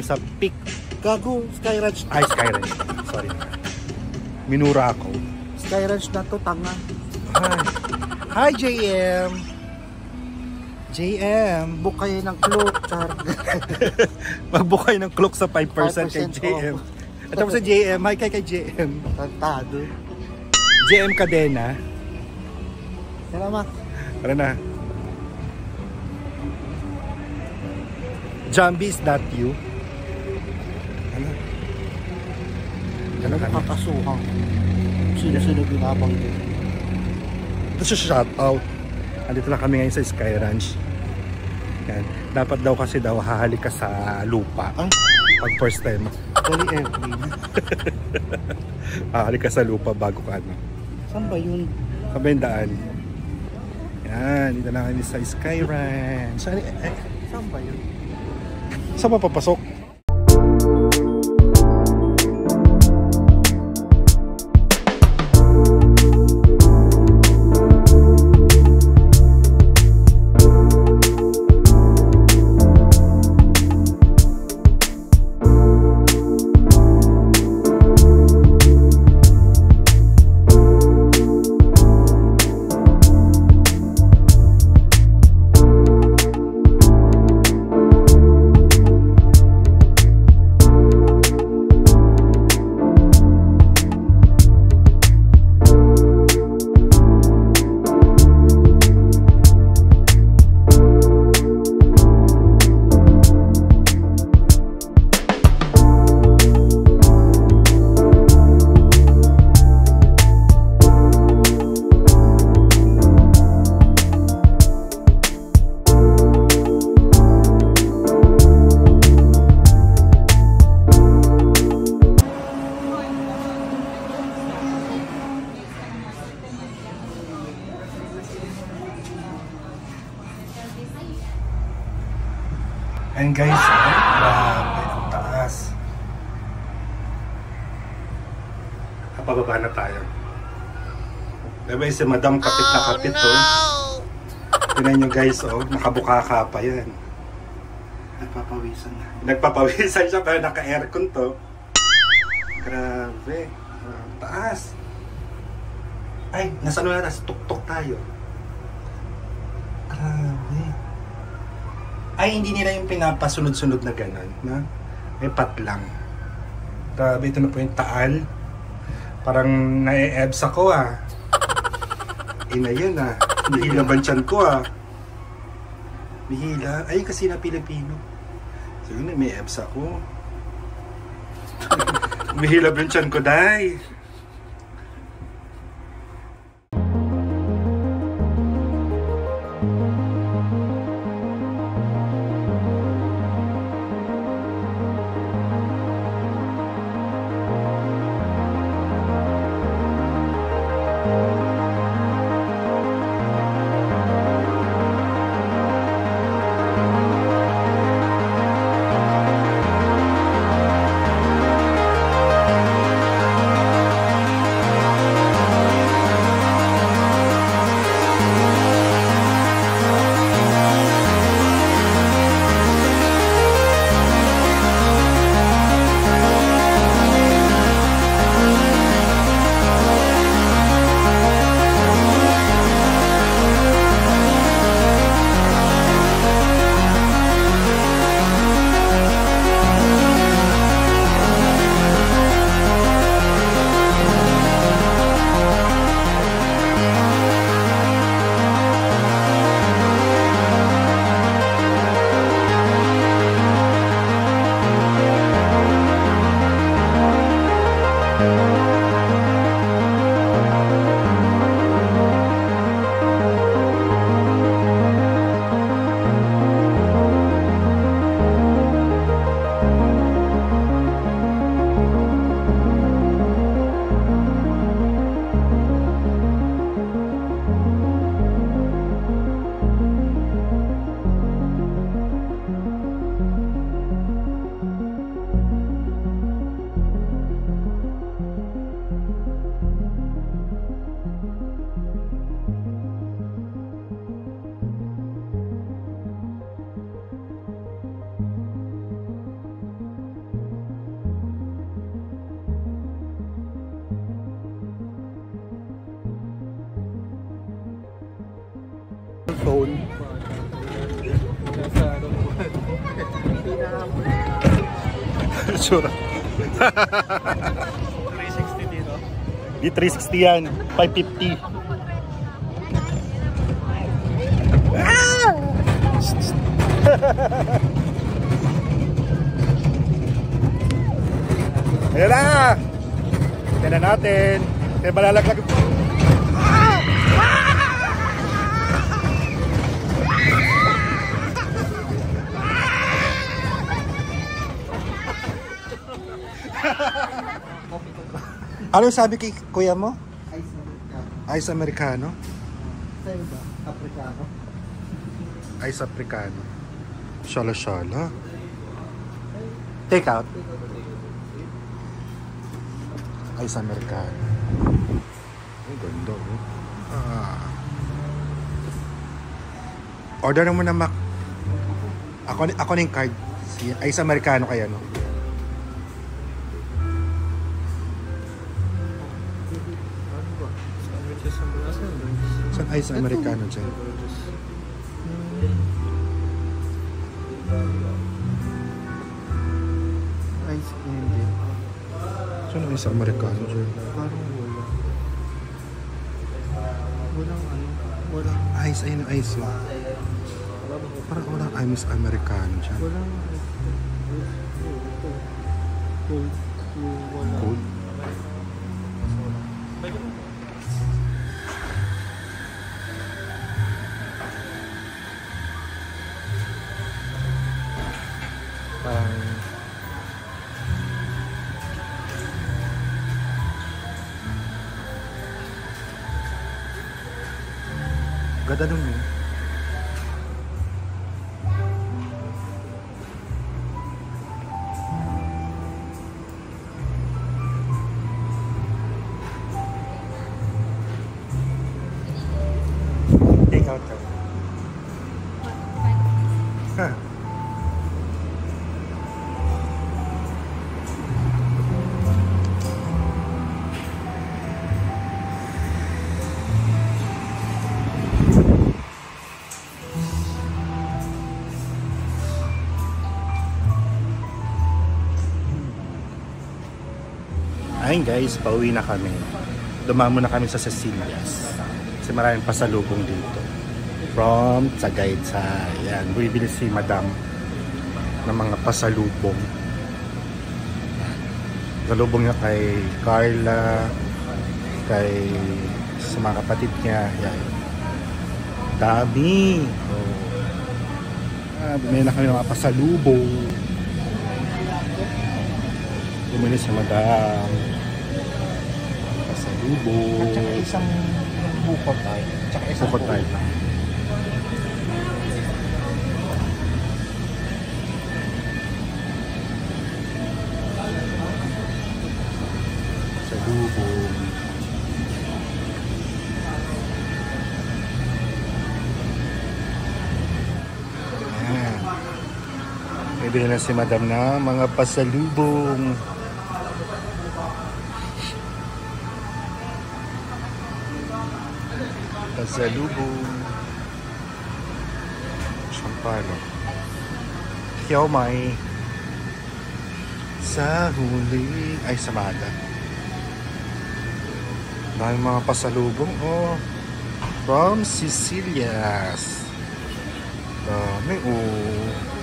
sa peak. Gago, Sky Ranch. Ay, Sky Ranch. Sorry. Minura ako. Sky Ranch na to, tanga. Hi, JM. JM. Book kayo ng cloak, char. Mag-book kayo ng cloak sa 5% kay JM. At tapos sa JM, hi kay JM. Tantado. JM Cadena. Salamat. Tara na. Jambi, is that you? Ano ka kakasuhan? Sino-sino binabanggit? Ito siya shout out. Andito na kami ngayon sa Sky Ranch. Yan. Dapat daw kasi hahalik ka sa lupa. Ay? Pag first time. Dali Erwin. Hahalik ka sa lupa bago ka ano. Saan ba yun? Kabendaan. Yan. Dito na kami sa Sky Ranch. Saan ba yun? Saan pa papasok? And guys, grabe ang taas. Kapababa na tayo. Diba si Madam kapit na kapit to. Tingnan nyo guys, nakabuka pa yan. Nagpapawisan na. Nagpapawisan siya pero naka-aircon to. Grabe. Taas. Ay, nasa ano na, tuk-tuk tayo. Grabe. Ay, hindi nila yung pinapasunod-sunod na gano'n, na? May patlang. Grabe, ito na po yung Taal. Parang na-e-ebs ako, Ina yun, Bihila bansyan ko, Bihila. Ay, kasi na Pilipino. So, yun, may ebs ako. Bihila bansyan ko, day. phone. Sure. 360 dito. Di 360 yan. 550. Ayan na! Tignan natin. Kaya malalaglag. Ano sabi kay kuya mo? Ice Ice Americano? Americano. Sa'yo ba? Africano? Ice Africano. Shala-shala. Take out. Ice Americano. Ang ganda, oh. Order mo na Mac. Ako na yung card. Ice Americano kaya, no? Saan Ice Americano dyan? Ice Indian. Saan Ice Americano dyan? Parang wala. Walang ano. Walang. Ice, ayun ang ice lang. Parang walang Ice Americano dyan. Walang. Cold. Wala. Cold? Parang ganda dun eh. Take out ka. Ha. Ayun guys, pauwi na kami. Dumamo na kami sa Cecilias. Kasi maraming pasalubong dito. From Tagaytay. Yan, bibili si Madam ng mga pasalubong. Pasalubong niya kay Carla, kay sa mga kapatid niya. Yan. Dami. Bumili na kami ng mga pasalubong. Bumili si Madam. Pasalubong. At saka isang buko tayo. Tsaka isang Buko tayo lang. Pasalubong. Ayan. Bibili na si Madam na mga pasalubong. Pasalubong. Champano. Kiyaumay. Sa huli. Ay, samada. Dahil mga pasalubong. Oh. From Cecilias. Dami. Oh.